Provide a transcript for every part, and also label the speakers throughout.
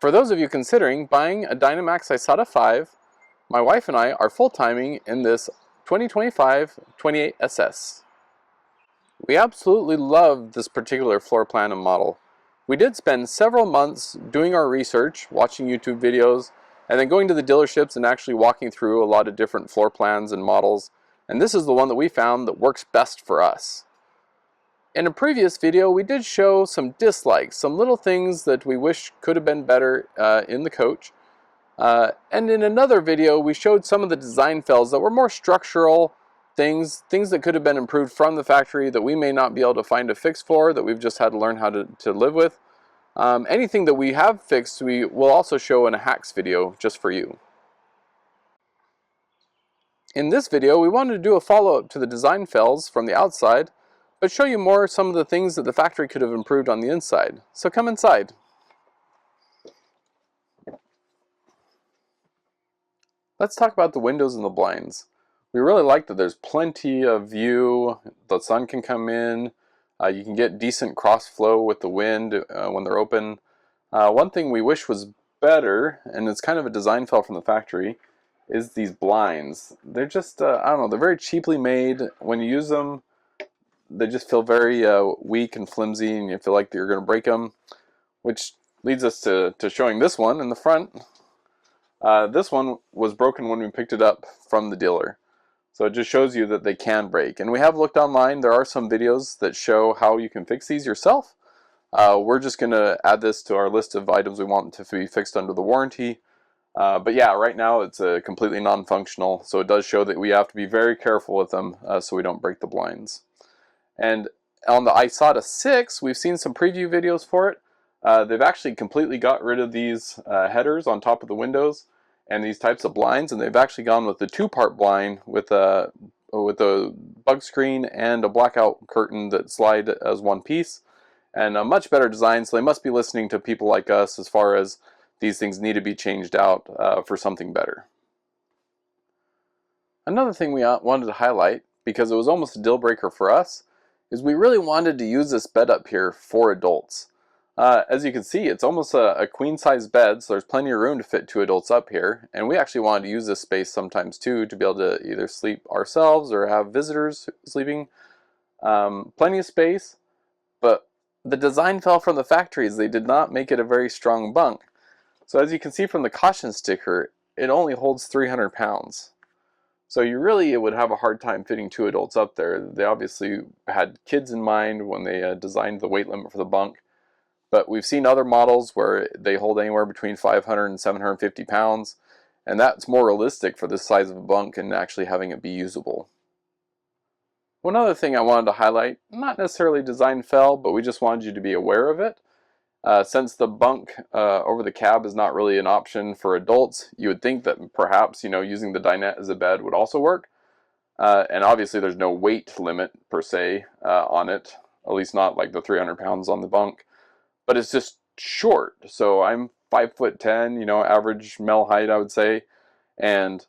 Speaker 1: For those of you considering buying a Dynamax Isata 5, my wife and I are full-timing in this 2025 28SS. We absolutely love this particular floor plan and model. We did spend several months doing our research, watching YouTube videos, and then going to the dealerships and actually walking through a lot of different floor plans and models, and this is the one that we found that works best for us. In a previous video, we did show some dislikes, some little things that we wish could have been better in the coach. And in another video, we showed some of the design fails that were more structural things that could have been improved from the factory that we may not be able to find a fix for, that we've just had to learn how to live with. Anything that we have fixed, we will also show in a hacks video just for you. In this video, we wanted to do a follow-up to the design fails from the outside, but show you more some of the things that the factory could have improved on the inside. So come inside. Let's talk about the windows and the blinds. We really like that there's plenty of view, the sun can come in, you can get decent cross flow with the wind when they're open. One thing we wish was better, and it's kind of a design fail from the factory, is these blinds. They're just, I don't know, they're very cheaply made. When you use them, they just feel very weak and flimsy, and you feel like you're going to break them, which leads us to showing this one in the front. This one was broken when we picked it up from the dealer. So it just shows you that they can break. And we have looked online. There are some videos that show how you can fix these yourself. We're just going to add this to our list of items we want to be fixed under the warranty. But yeah, right now it's completely non-functional. So it does show that we have to be very careful with them so we don't break the blinds. And on the Isata 6, we've seen some preview videos for it. They've actually completely got rid of these headers on top of the windows and these types of blinds, and they've actually gone with the two-part blind with a bug screen and a blackout curtain that slide as one piece, and a much better design. So they must be listening to people like us as far as these things need to be changed out for something better. Another thing we wanted to highlight, because it was almost a deal breaker for us, is we really wanted to use this bed up here for adults. As you can see, it's almost a queen-size bed, so there's plenty of room to fit two adults up here. And we actually wanted to use this space sometimes too to be able to either sleep ourselves or have visitors sleeping. Plenty of space, but the design fell from the factories. They did not make it a very strong bunk. So as you can see from the caution sticker, it only holds 300 pounds. So you really would have a hard time fitting two adults up there. They obviously had kids in mind when they designed the weight limit for the bunk. But we've seen other models where they hold anywhere between 500 and 750 pounds. And that's more realistic for this size of a bunk and actually having it be usable. One other thing I wanted to highlight, not necessarily design fell, but we just wanted you to be aware of it. Since the bunk over the cab is not really an option for adults, you would think that perhaps using the dinette as a bed would also work. And obviously there's no weight limit per se on it, at least not like the 300 pounds on the bunk. But it's just short. So I'm 5'10", average male height I would say, and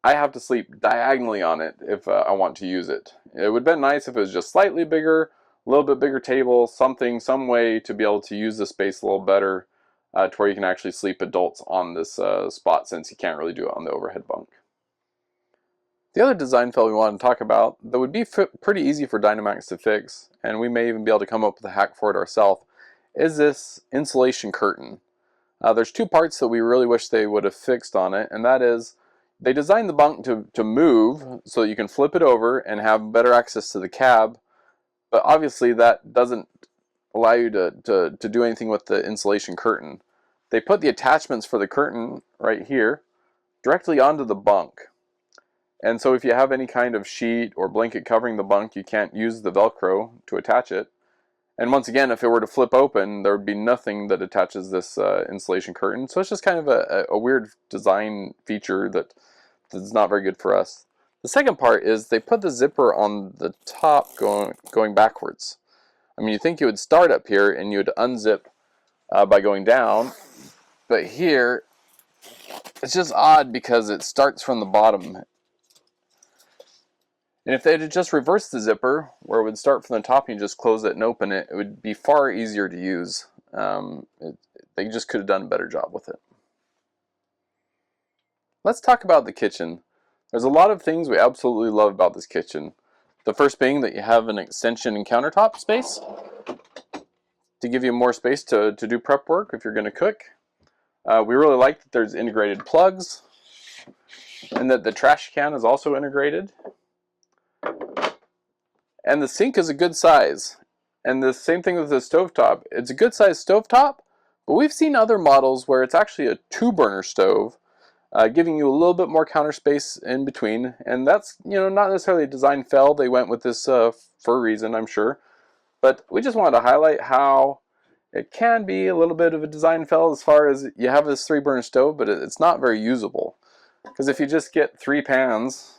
Speaker 1: I have to sleep diagonally on it if I want to use it. It would have been nice if it was just slightly bigger, a little bit bigger table, some way to be able to use the space a little better to where you can actually sleep adults on this spot, since you can't really do it on the overhead bunk. The other design fail we wanted to talk about that would be pretty easy for Dynamax to fix, and we may even be able to come up with a hack for it ourselves, is this insulation curtain. There's two parts that we really wish they would have fixed on it, and that is they designed the bunk to move so that you can flip it over and have better access to the cab, but obviously that doesn't allow you to do anything with the insulation curtain. They put the attachments for the curtain right here directly onto the bunk. And so if you have any kind of sheet or blanket covering the bunk, you can't use the Velcro to attach it. And once again, if it were to flip open, there would be nothing that attaches this insulation curtain. So it's just kind of a weird design feature that's not very good for us. The second part is they put the zipper on the top going backwards. I mean, you think you would start up here and you would unzip by going down, but here it's just odd because it starts from the bottom. And if they had just reversed the zipper, where it would start from the top and you just close it and open it, it would be far easier to use. They just could have done a better job with it. Let's talk about the kitchen. There's a lot of things we absolutely love about this kitchen. The first being that you have an extension and countertop space to give you more space to do prep work if you're going to cook. We really like that there's integrated plugs and that the trash can is also integrated. And the sink is a good size. And the same thing with the stovetop. It's a good size stovetop, but we've seen other models where it's actually a 2-burner stove, giving you a little bit more counter space in between. And that's, not necessarily a design fail. They went with this for a reason, I'm sure. But we just wanted to highlight how it can be a little bit of a design fail as far as you have this 3-burner stove, but it's not very usable. Because if you just get 3 pans,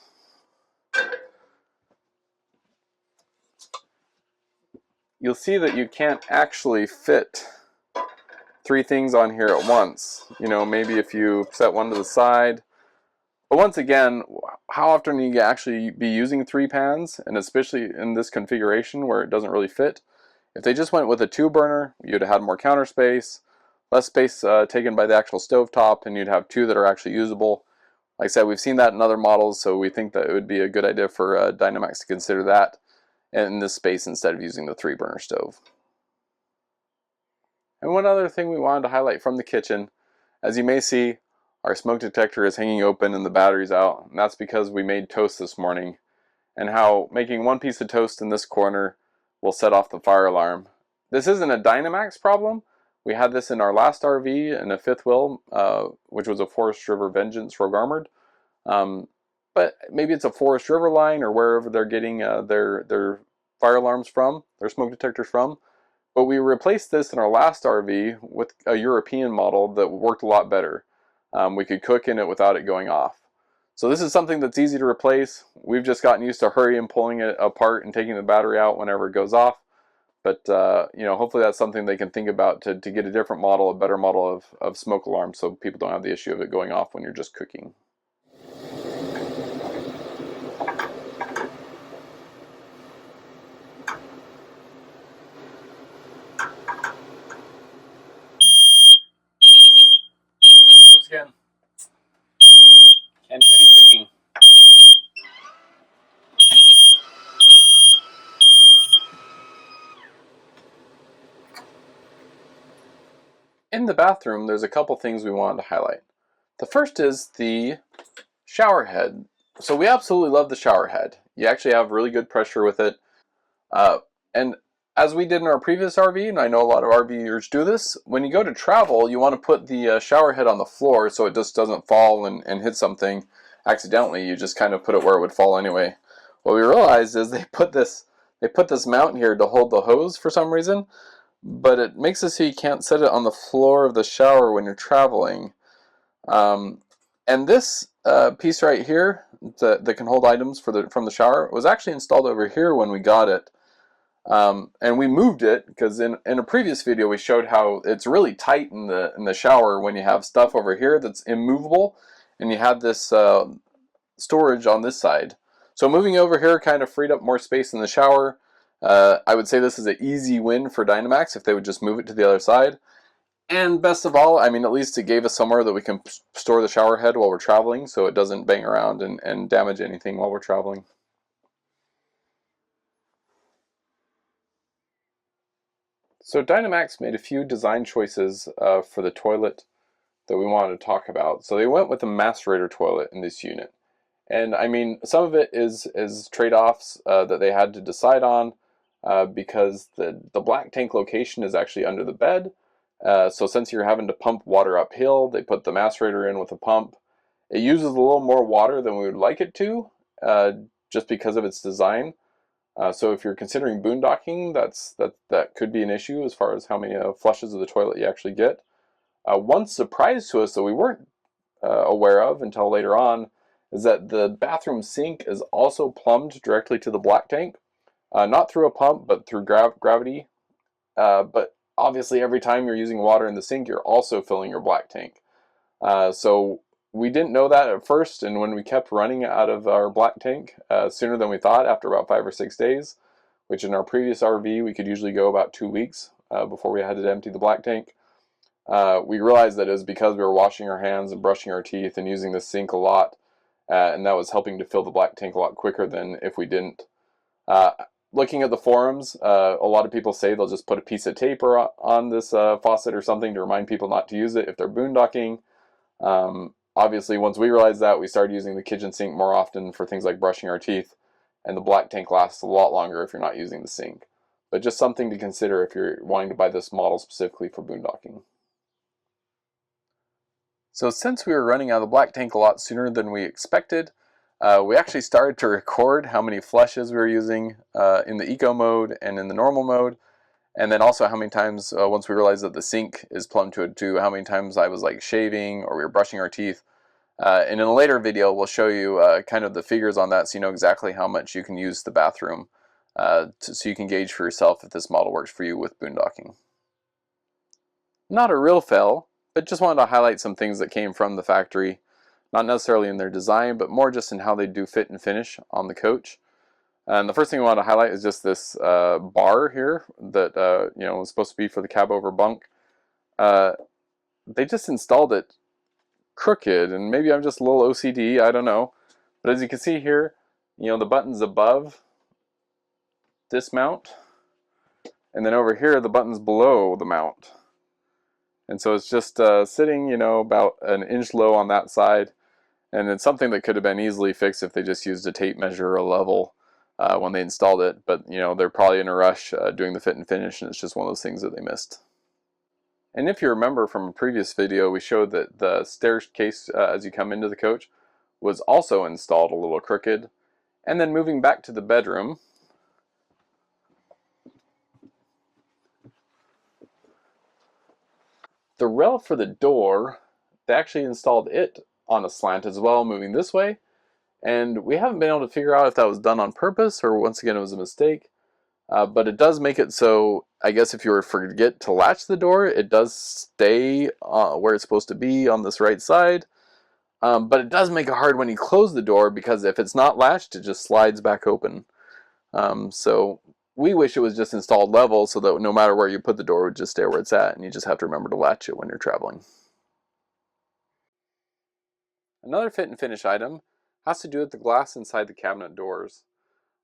Speaker 1: you'll see that you can't actually fit 3 things on here at once. Maybe if you set one to the side. But once again, how often you actually be using 3 pans, and especially in this configuration where it doesn't really fit. If they just went with a 2-burner, you'd have had more counter space, less space taken by the actual stovetop, and you'd have 2 that are actually usable. Like I said, we've seen that in other models, so we think that it would be a good idea for Dynamax to consider that in this space instead of using the 3-burner stove. And one other thing we wanted to highlight from the kitchen, as you may see, our smoke detector is hanging open and the battery's out, and that's because we made toast this morning, and how making 1 piece of toast in this corner will set off the fire alarm. This isn't a Dynamax problem. We had this in our last RV in a 5th wheel, which was a Forest River Vengeance Rogue Armored. But maybe it's a Forest River line or wherever they're getting their fire alarms from, their smoke detectors from. But we replaced this in our last RV with a European model that worked a lot better. We could cook in it without it going off. So this is something that's easy to replace. We've just gotten used to hurrying pulling it apart and taking the battery out whenever it goes off. But hopefully that's something they can think about to get a different model, a better model of smoke alarm, so people don't have the issue of it going off when you're just cooking. There it goes again. Can't do any cooking. In the bathroom, there's a couple things we wanted to highlight. The first is the shower head. So we absolutely love the shower head. You actually have really good pressure with it. And as we did in our previous RV, and I know a lot of RVers do this, when you go to travel, you want to put the shower head on the floor so it just doesn't fall and hit something accidentally. You just kind of put it where it would fall anyway. What we realized is they put this mount here to hold the hose for some reason, but it makes it so you can't set it on the floor of the shower when you're traveling. And this piece right here that can hold items from the shower was actually installed over here when we got it. And we moved it because in a previous video we showed how it's really tight in the shower when you have stuff over here that's immovable, and you have this storage on this side. So moving over here kind of freed up more space in the shower. I would say this is an easy win for Dynamax if they would just move it to the other side. And best of all, I mean, at least it gave us somewhere that we can store the shower head while we're traveling, so it doesn't bang around and damage anything while we're traveling. So Dynamax made a few design choices for the toilet that we wanted to talk about. So they went with a macerator toilet in this unit. And I mean, some of it is trade-offs that they had to decide on because the black tank location is actually under the bed. So since you're having to pump water uphill, they put the macerator in with a pump. It uses a little more water than we would like it to, just because of its design. So if you're considering boondocking, that could be an issue as far as how many flushes of the toilet you actually get. One surprise to us that we weren't aware of until later on is that the bathroom sink is also plumbed directly to the black tank. Not through a pump, but through gravity. But obviously every time you're using water in the sink, you're also filling your black tank. So we didn't know that at first, and when we kept running out of our black tank sooner than we thought, after about 5 or 6 days, which in our previous RV we could usually go about 2 weeks before we had to empty the black tank. We realized that it was because we were washing our hands and brushing our teeth and using the sink a lot, and that was helping to fill the black tank a lot quicker than if we didn't. Uh, Looking at the forums, a lot of people say they'll just put a piece of tape on this faucet or something to remind people not to use it if they're boondocking. Obviously, once we realized that, we started using the kitchen sink more often for things like brushing our teeth, and the black tank lasts a lot longer if you're not using the sink. But just something to consider if you're wanting to buy this model specifically for boondocking. So since we were running out of the black tank a lot sooner than we expected, we actually started to record how many flushes we were using in the eco mode and in the normal mode, and then also how many times, once we realized that the sink is plumbed to it too, how many times I was like shaving or we were brushing our teeth. And in a later video, we'll show you kind of the figures on that so you know exactly how much you can use the bathroom so you can gauge for yourself if this model works for you with boondocking. Not a real fail, but just wanted to highlight some things that came from the factory, not necessarily in their design, but more just in how they do fit and finish on the coach. And the first thing I want to highlight is just this bar here that was supposed to be for the cab over bunk. They just installed it crooked, and maybe I'm just a little OCD, I don't know. But as you can see here, the button's above this mount, and then over here the button's below the mount. And so it's just sitting, about an inch low on that side. And it's something that could have been easily fixed if they just used a tape measure or a level when they installed it. But, they're probably in a rush doing the fit and finish, and it's just one of those things that they missed. And if you remember from a previous video, we showed that the staircase as you come into the coach was also installed a little crooked. And then moving back to the bedroom, the rail for the door, they actually installed it on a slant as well, moving this way. And we haven't been able to figure out if that was done on purpose or once again it was a mistake. But it does make it so, I guess if you were to forget to latch the door, it does stay where it's supposed to be on this right side. But it does make it hard when you close the door because if it's not latched, it just slides back open. So we wish it was just installed level so that no matter where you put the door, it would just stay where it's at, and you just have to remember to latch it when you're traveling. Another fit and finish item has to do with the glass inside the cabinet doors.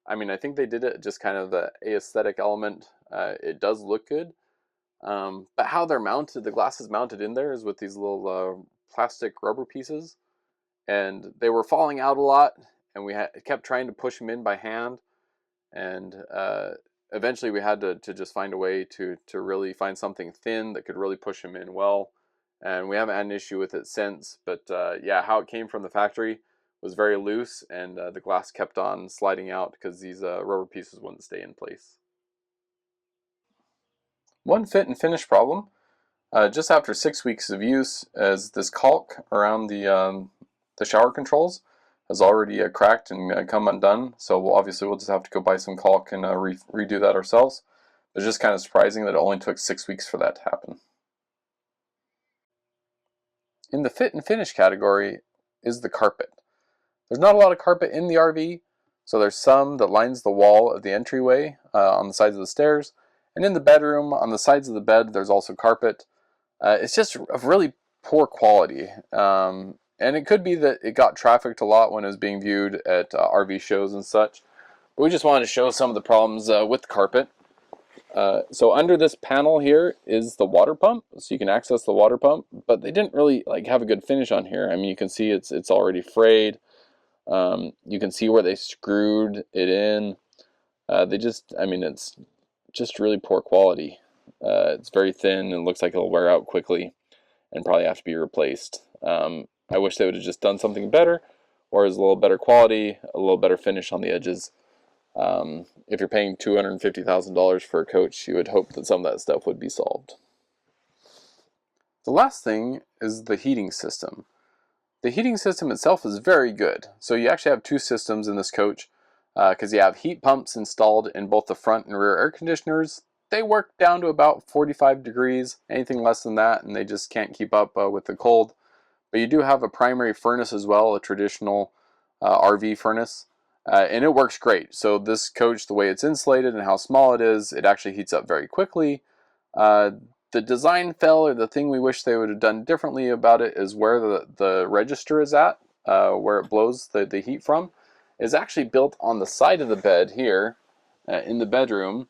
Speaker 1: I mean, I think they did it just kind of the aesthetic element. It does look good, but how they're mounted, the glass is mounted in there is with these little plastic rubber pieces, and they were falling out a lot, and we kept trying to push them in by hand, and eventually we had to just find a way to really find something thin that could really push them in well, and we haven't had an issue with it since. But yeah, how it came from the factory was very loose, and the glass kept on sliding out because these rubber pieces wouldn't stay in place. One fit and finish problem, just after 6 weeks of use, is this caulk around the shower controls has already cracked and come undone. So we'll just have to go buy some caulk and redo that ourselves. It's just kind of surprising that it only took 6 weeks for that to happen. In the fit and finish category is the carpet. There's not a lot of carpet in the RV, so there's some that lines the wall of the entryway on the sides of the stairs, and in the bedroom on the sides of the bed there's also carpet. It's just of really poor quality, and it could be that it got trafficked a lot when it was being viewed at RV shows and such. But we just wanted to show some of the problems with the carpet. So under this panel here is the water pump, so you can access the water pump, but they didn't really have a good finish on here. I mean, you can see it's already frayed. You can see where they screwed it in. It's just really poor quality. It's very thin and looks like it'll wear out quickly and probably have to be replaced. I wish they would have just done something better, or is a little better quality, a little better finish on the edges. If you're paying $250,000 for a coach, you would hope that some of that stuff would be solved. The last thing is the heating system. The heating system itself is very good. So you actually have two systems in this coach because you have heat pumps installed in both the front and rear air conditioners. They work down to about 45 degrees, anything less than that, and they just can't keep up with the cold. But you do have a primary furnace as well, a traditional RV furnace, and it works great. So this coach, the way it's insulated and how small it is, it actually heats up very quickly. The design fell, or the thing we wish they would have done differently about it, is where the register is at, where it blows the heat from, is actually built on the side of the bed here in the bedroom.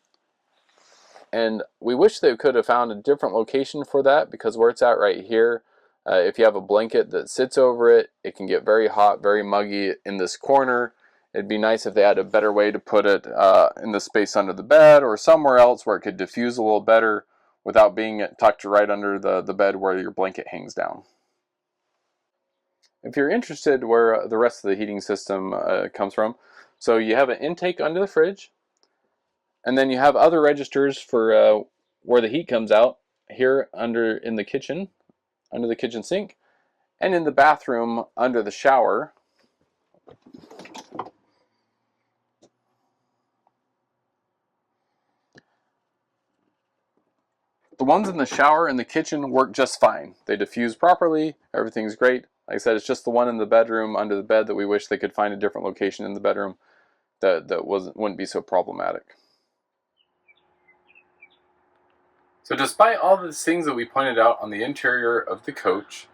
Speaker 1: And we wish they could have found a different location for that, because where it's at right here, if you have a blanket that sits over it, it can get very hot, very muggy in this corner. It'd be nice if they had a better way to put it in the space under the bed or somewhere else where it could diffuse a little better without being tucked right under the bed where your blanket hangs down. If you're interested where the rest of the heating system comes from, so you have an intake under the fridge, and then you have other registers for where the heat comes out here under in the kitchen, under the kitchen sink, and in the bathroom under the shower. The ones in the shower and the kitchen work just fine. They diffuse properly, everything's great. Like I said, it's just the one in the bedroom under the bed that we wish they could find a different location in the bedroom that wouldn't be so problematic. So despite all the things that we pointed out on the interior of the coach,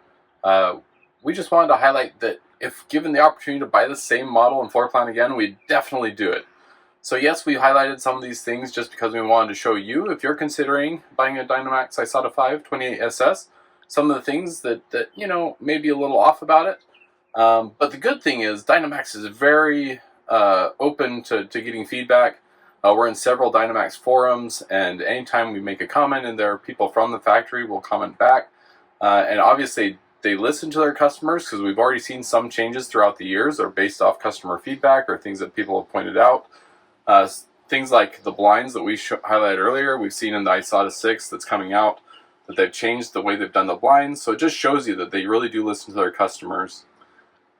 Speaker 1: we just wanted to highlight that if given the opportunity to buy the same model and floor plan again, we'd definitely do it. So yes, we highlighted some of these things just because we wanted to show you, if you're considering buying a Dynamax Isata 5 28SS, some of the things that you know, may be a little off about it. But the good thing is Dynamax is very open to getting feedback. We're in several Dynamax forums, and anytime we make a comment and there are people from the factory will comment back. And obviously they listen to their customers, because we've already seen some changes throughout the years that are based off customer feedback or things that people have pointed out. Things like the blinds that we highlighted earlier, we've seen in the Isata 6 that's coming out, that they've changed the way they've done the blinds. So it just shows you that they really do listen to their customers.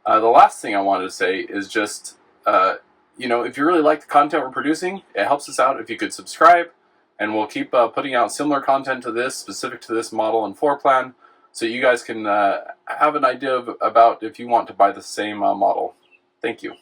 Speaker 1: The last thing I wanted to say is just, you know, if you really like the content we're producing, it helps us out if you could subscribe, and we'll keep putting out similar content to this, specific to this model and floor plan, so you guys can have an idea about if you want to buy the same model. Thank you.